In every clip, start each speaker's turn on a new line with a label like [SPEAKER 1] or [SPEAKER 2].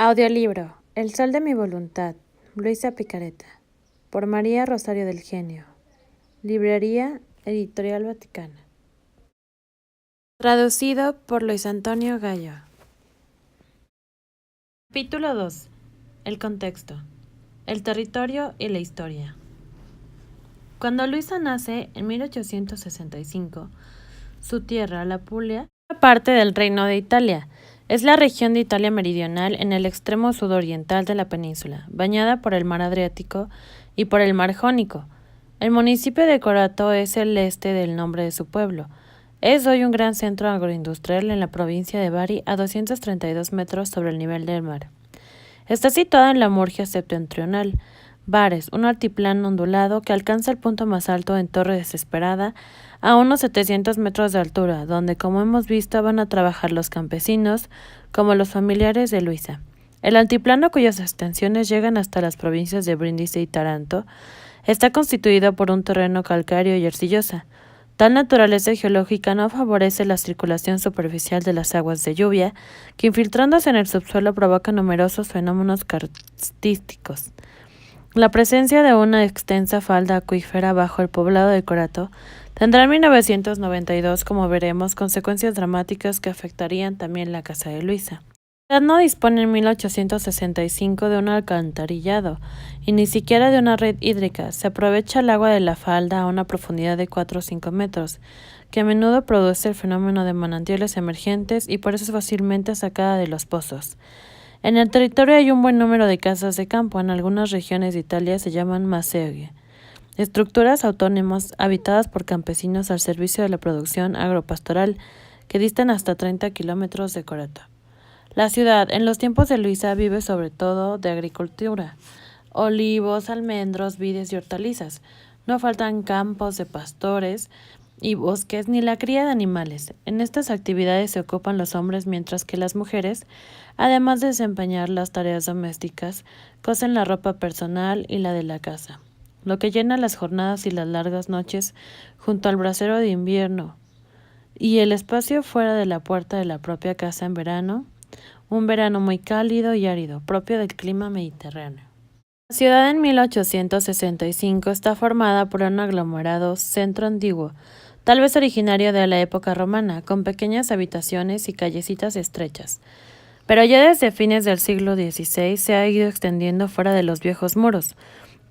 [SPEAKER 1] Audiolibro El sol de mi voluntad, Luisa Picareta, por María Rosario del Genio, Librería Editorial Vaticana. Traducido por Luis Antonio Gallo. Capítulo 2. El contexto, el territorio y la historia. Cuando Luisa nace en 1865, su tierra, la Puglia, era parte del Reino de Italia. Es la región de Italia meridional en el extremo sudoriental de la península, bañada por el mar Adriático y por el mar Jónico. El municipio de Corato es el este del nombre de su pueblo. Es hoy un gran centro agroindustrial en la provincia de Bari, a 232 metros sobre el nivel del mar. Está situado en la Murgia septentrional. Bares, un altiplano ondulado que alcanza el punto más alto en Torre Desesperada, a unos 700 metros de altura, donde, como hemos visto, van a trabajar los campesinos, como los familiares de Luisa. El altiplano, cuyas extensiones llegan hasta las provincias de Brindisi y Taranto, está constituido por un terreno calcáreo y arcillosa. Tal naturaleza geológica no favorece la circulación superficial de las aguas de lluvia, que infiltrándose en el subsuelo provocan numerosos fenómenos karstísticos. La presencia de una extensa falda acuífera bajo el poblado de Corato tendrá en 1992, como veremos, consecuencias dramáticas que afectarían también la casa de Luisa. La ciudad no dispone en 1865 de un alcantarillado y ni siquiera de una red hídrica. Se aprovecha el agua de la falda a una profundidad de 4 o 5 metros, que a menudo produce el fenómeno de manantiales emergentes y por eso es fácilmente sacada de los pozos. En el territorio hay un buen número de casas de campo. En algunas regiones de Italia se llaman macerie, estructuras autónomas habitadas por campesinos al servicio de la producción agropastoral, que distan hasta 30 kilómetros de Corato. La ciudad, en los tiempos de Luisa, vive sobre todo de agricultura: olivos, almendros, vides y hortalizas. No faltan campos de pastores y bosques, ni la cría de animales. En estas actividades se ocupan los hombres, mientras que las mujeres, además de desempeñar las tareas domésticas, cosen la ropa personal y la de la casa, lo que llena las jornadas y las largas noches junto al brasero de invierno, y el espacio fuera de la puerta de la propia casa en verano, un verano muy cálido y árido, propio del clima mediterráneo. La ciudad en 1865 está formada por un aglomerado centro antiguo, tal vez originario de la época romana, con pequeñas habitaciones y callecitas estrechas. Pero ya desde fines del siglo XVI se ha ido extendiendo fuera de los viejos muros,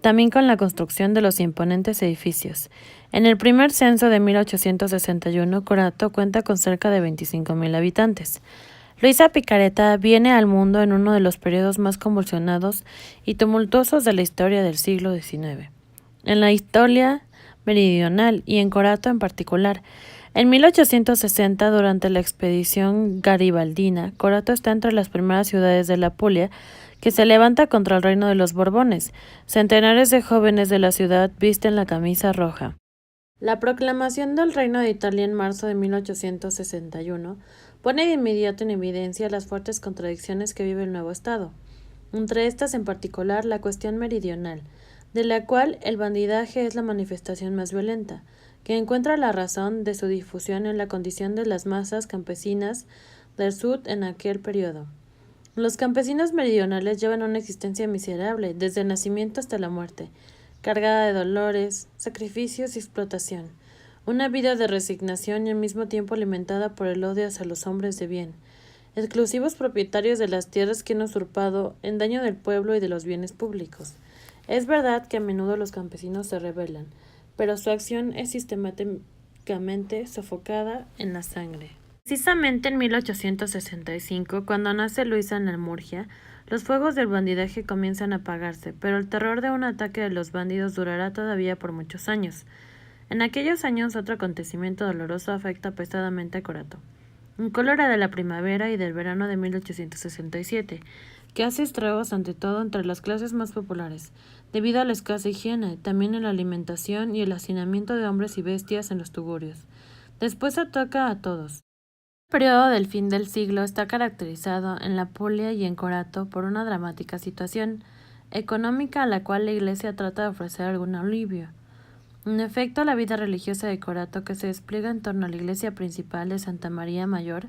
[SPEAKER 1] también con la construcción de los imponentes edificios. En el primer censo de 1861, Corato cuenta con cerca de 25.000 habitantes. Luisa Picareta viene al mundo en uno de los periodos más convulsionados y tumultuosos de la historia del siglo XIX. En la Italia meridional y en Corato en particular. En 1860, durante la expedición garibaldina, Corato está entre las primeras ciudades de la Puglia que se levanta contra el reino de los Borbones. Centenares de jóvenes de la ciudad visten la camisa roja. La proclamación del Reino de Italia en marzo de 1861 pone de inmediato en evidencia las fuertes contradicciones que vive el nuevo Estado. Entre estas, en particular, la cuestión meridional, de la cual el bandidaje es la manifestación más violenta, que encuentra la razón de su difusión en la condición de las masas campesinas del sur en aquel periodo. Los campesinos meridionales llevan una existencia miserable desde el nacimiento hasta la muerte, cargada de dolores, sacrificios y explotación, una vida de resignación y al mismo tiempo alimentada por el odio hacia los hombres de bien, exclusivos propietarios de las tierras que han usurpado en daño del pueblo y de los bienes públicos. Es verdad que a menudo los campesinos se rebelan, pero su acción es sistemáticamente sofocada en la sangre. Precisamente en 1865, cuando nace Luisa en la Murgia, los fuegos del bandidaje comienzan a apagarse, pero el terror de un ataque de los bandidos durará todavía por muchos años. En aquellos años, otro acontecimiento doloroso afecta pesadamente a Corato. Un cólera de la primavera y del verano de 1867, que hace estragos ante todo entre las clases más populares, debido a la escasa higiene, también en la alimentación y el hacinamiento de hombres y bestias en los tugurios. Después ataca a todos. El periodo del fin del siglo está caracterizado en la Puglia y en Corato por una dramática situación económica a la cual la Iglesia trata de ofrecer algún alivio. En efecto, la vida religiosa de Corato, que se despliega en torno a la iglesia principal de Santa María Mayor,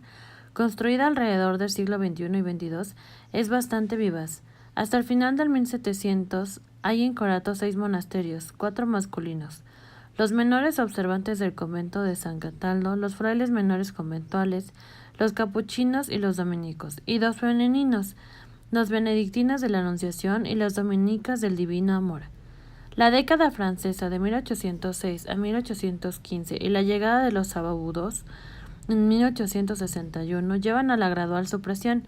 [SPEAKER 1] construida alrededor del siglo XXI y XXII, es bastante vivaz. Hasta el final del 1700 hay en Corato 6 monasterios, 4 masculinos. Los menores observantes del convento de San Cataldo, los frailes menores conventuales, los capuchinos y los dominicos, y 2 femeninos, los benedictinas de la Anunciación y las dominicas del Divino Amor. La década francesa de 1806 a 1815 y la llegada de los sababudos en 1861 llevan a la gradual supresión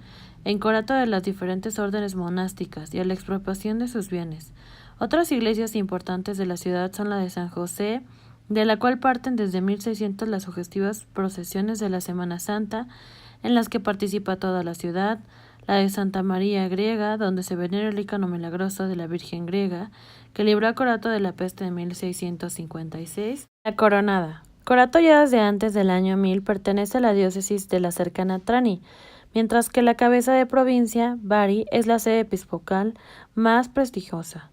[SPEAKER 1] en Corato de las diferentes órdenes monásticas y a la expropiación de sus bienes. Otras iglesias importantes de la ciudad son la de San José, de la cual parten desde 1600 las sugestivas procesiones de la Semana Santa, en las que participa toda la ciudad, la de Santa María Griega, donde se venera el icono milagroso de la Virgen griega, que libró a Corato de la peste en 1656. La Coronada. Corato ya desde antes del año 1000 pertenece a la diócesis de la cercana Trani, mientras que la cabeza de provincia, Bari, es la sede episcopal más prestigiosa.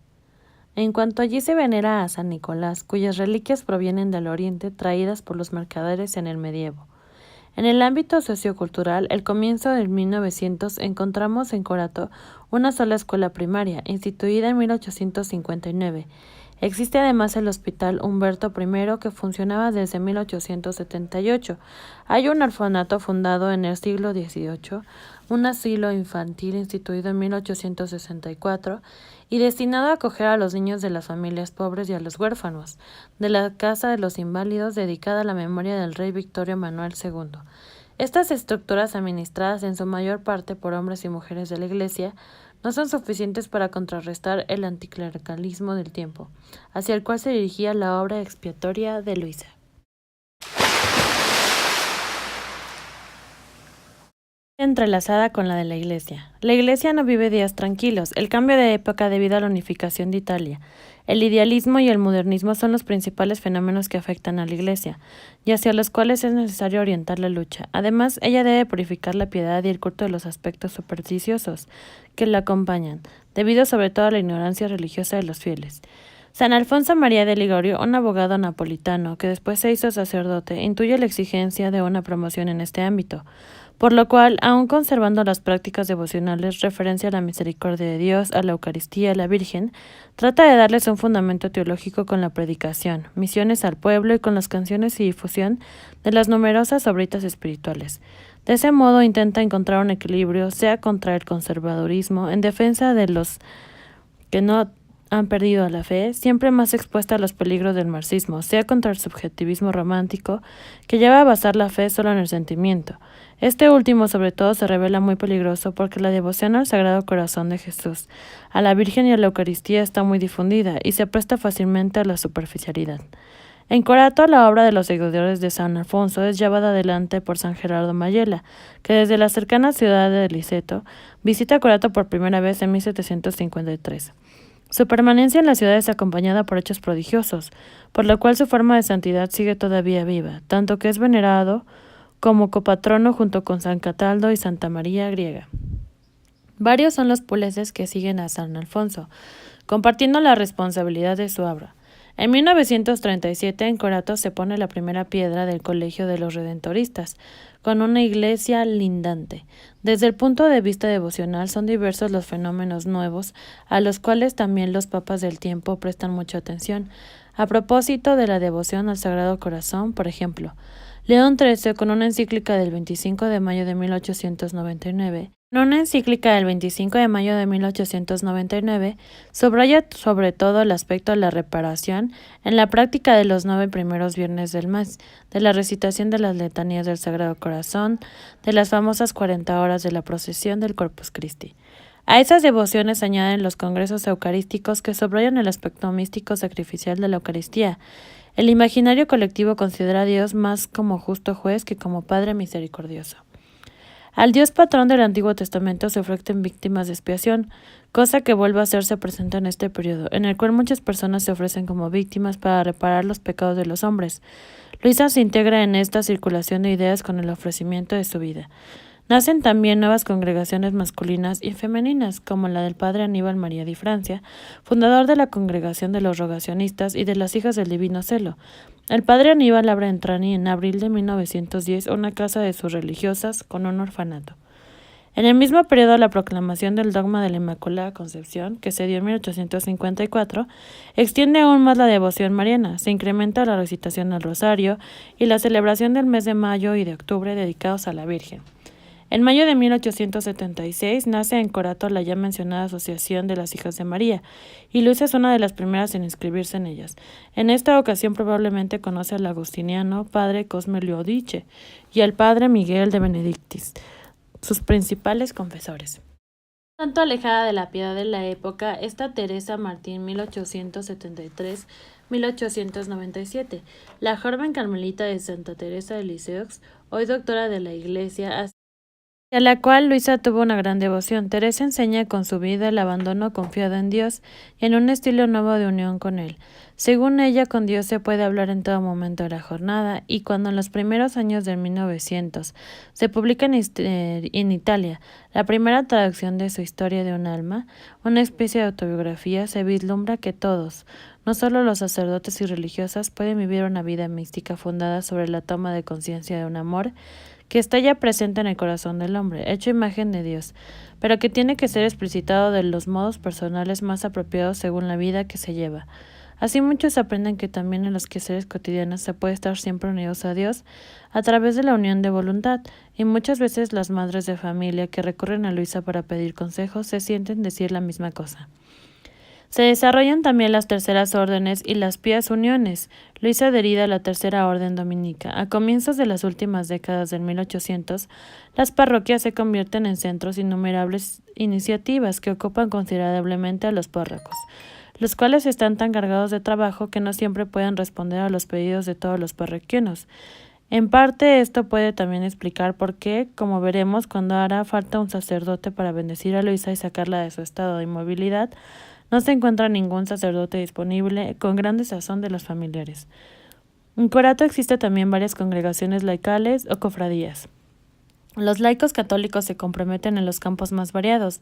[SPEAKER 1] En cuanto allí se venera a San Nicolás, cuyas reliquias provienen del oriente traídas por los mercaderes en el medievo. En el ámbito sociocultural, el comienzo del 1900 encontramos en Corato una sola escuela primaria, instituida en 1859. Existe además el Hospital Humberto I, que funcionaba desde 1878. Hay un orfanato fundado en el siglo XVIII, un asilo infantil instituido en 1864 y destinado a acoger a los niños de las familias pobres y a los huérfanos, de la Casa de los Inválidos dedicada a la memoria del rey Victorio Manuel II. Estas estructuras, administradas en su mayor parte por hombres y mujeres de la Iglesia, no son suficientes para contrarrestar el anticlericalismo del tiempo, hacia el cual se dirigía la obra expiatoria de Luisa. Entrelazada con la de la Iglesia. La Iglesia no vive días tranquilos. El cambio de época debido a la unificación de Italia. El idealismo y el modernismo son los principales fenómenos que afectan a la Iglesia, y hacia los cuales es necesario orientar la lucha. Además, ella debe purificar la piedad y el culto de los aspectos supersticiosos que la acompañan, debido sobre todo a la ignorancia religiosa de los fieles. San Alfonso María de Ligorio, un abogado napolitano que después se hizo sacerdote, intuye la exigencia de una promoción en este ámbito, por lo cual, aun conservando las prácticas devocionales, referencia a la misericordia de Dios, a la Eucaristía, a la Virgen, trata de darles un fundamento teológico con la predicación, misiones al pueblo y con las canciones y difusión de las numerosas obritas espirituales. De ese modo intenta encontrar un equilibrio, sea contra el conservadurismo, en defensa de los que no han perdido la fe, siempre más expuesta a los peligros del marxismo, sea contra el subjetivismo romántico, que lleva a basar la fe solo en el sentimiento. Este último, sobre todo, se revela muy peligroso porque la devoción al Sagrado Corazón de Jesús, a la Virgen y a la Eucaristía está muy difundida y se presta fácilmente a la superficialidad. En Corato, la obra de los seguidores de San Alfonso es llevada adelante por San Gerardo Mayela, que desde la cercana ciudad de Liceto visita Corato por primera vez en 1753. Su permanencia en la ciudad es acompañada por hechos prodigiosos, por lo cual su forma de santidad sigue todavía viva, tanto que es venerado como copatrono junto con San Cataldo y Santa María Griega. Varios son los puleses que siguen a San Alfonso, compartiendo la responsabilidad de su obra. En 1937 en Corato se pone la primera piedra del Colegio de los Redentoristas, con una iglesia lindante. Desde el punto de vista devocional son diversos los fenómenos nuevos, a los cuales también los papas del tiempo prestan mucha atención. A propósito de la devoción al Sagrado Corazón, por ejemplo, León XIII, con una encíclica del 25 de mayo de 1899, subraya sobre todo el aspecto de la reparación en la práctica de los 9 primeros viernes del mes, de la recitación de las letanías del Sagrado Corazón, de las famosas 40 horas de la procesión del Corpus Christi. A esas devociones se añaden los congresos eucarísticos que subrayan el aspecto místico sacrificial de la Eucaristía. El imaginario colectivo considera a Dios más como justo juez que como Padre misericordioso. Al Dios patrón del Antiguo Testamento se ofrecen víctimas de expiación, cosa que vuelve a hacerse presente en este periodo, en el cual muchas personas se ofrecen como víctimas para reparar los pecados de los hombres. Luisa se integra en esta circulación de ideas con el ofrecimiento de su vida. Nacen también nuevas congregaciones masculinas y femeninas, como la del padre Aníbal María di Francia, fundador de la Congregación de los Rogacionistas y de las Hijas del Divino Celo. El padre Aníbal abre en Trani en abril de 1910 una casa de sus religiosas con un orfanato. En el mismo periodo, la proclamación del dogma de la Inmaculada Concepción, que se dio en 1854, extiende aún más la devoción mariana, se incrementa la recitación del rosario y la celebración del mes de mayo y de octubre dedicados a la Virgen. En mayo de 1876 nace en Corato la ya mencionada Asociación de las Hijas de María, y Luisa es una de las primeras en inscribirse en ellas. En esta ocasión probablemente conoce al agustiniano padre Cosme Giudice y al padre Miguel de Benedictis, sus principales confesores. Tanto alejada de la piedad de la época, está Teresa Martín 1873-1897, la joven carmelita de Santa Teresa de Lisieux, hoy doctora de la Iglesia, a la cual Luisa tuvo una gran devoción. Teresa enseña con su vida el abandono confiado en Dios y en un estilo nuevo de unión con Él. Según ella, con Dios se puede hablar en todo momento de la jornada, y cuando en los primeros años de 1900 se publica en Italia la primera traducción de su Historia de un alma, una especie de autobiografía, se vislumbra que todos, no solo los sacerdotes y religiosas, pueden vivir una vida mística fundada sobre la toma de conciencia de un amor que está ya presente en el corazón del hombre, hecho imagen de Dios, pero que tiene que ser explicitado de los modos personales más apropiados según la vida que se lleva. Así muchos aprenden que también en los quehaceres cotidianos se puede estar siempre unidos a Dios a través de la unión de voluntad, y muchas veces las madres de familia que recurren a Luisa para pedir consejos se sienten decir la misma cosa. Se desarrollan también las terceras órdenes y las pías uniones. Luisa adherida a la tercera orden dominica. A comienzos de las últimas décadas del 1800, las parroquias se convierten en centros innumerables iniciativas que ocupan considerablemente a los párrocos, los cuales están tan cargados de trabajo que no siempre pueden responder a los pedidos de todos los parroquianos. En parte esto puede también explicar por qué, como veremos, cuando hará falta un sacerdote para bendecir a Luisa y sacarla de su estado de inmovilidad, no se encuentra ningún sacerdote disponible, con gran desazón de los familiares. En Corato existen también varias congregaciones laicales o cofradías. Los laicos católicos se comprometen en los campos más variados,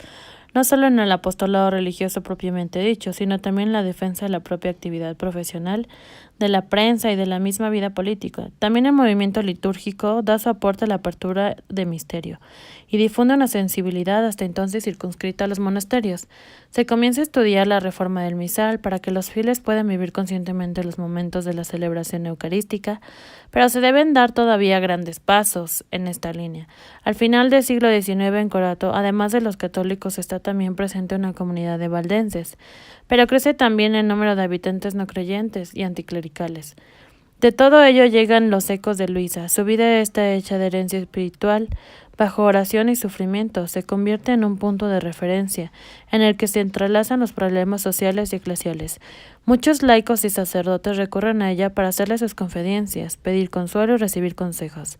[SPEAKER 1] no solo en el apostolado religioso propiamente dicho, sino también en la defensa de la propia actividad profesional, de la prensa y de la misma vida política. También el movimiento litúrgico da su aporte a la apertura de misterio y difunde una sensibilidad hasta entonces circunscrita a los monasterios. Se comienza a estudiar la reforma del misal para que los fieles puedan vivir conscientemente los momentos de la celebración eucarística, pero se deben dar todavía grandes pasos en esta línea. Al final del siglo XIX en Corato, además de los católicos, está también presente una comunidad de valdenses, pero crece también el número de habitantes no creyentes y anticlericales. De todo ello llegan los ecos de Luisa. Su vida está hecha de herencia espiritual. Bajo oración y sufrimiento, se convierte en un punto de referencia en el que se entrelazan los problemas sociales y eclesiales. Muchos laicos y sacerdotes recurren a ella para hacerle sus confidencias, pedir consuelo y recibir consejos.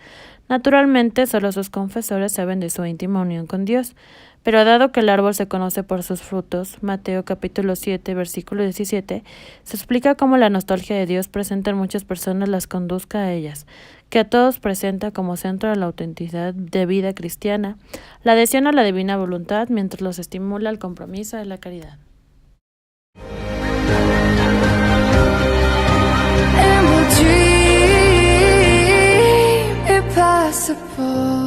[SPEAKER 1] Naturalmente, solo sus confesores saben de su íntima unión con Dios, pero dado que el árbol se conoce por sus frutos, Mateo capítulo 7, versículo 17, se explica cómo la nostalgia de Dios presente en muchas personas las conduzca a ellas, que a todos presenta como centro de la autenticidad de vida cristiana, la adhesión a la divina voluntad, mientras los estimula al compromiso de la caridad.
[SPEAKER 2] Impossible.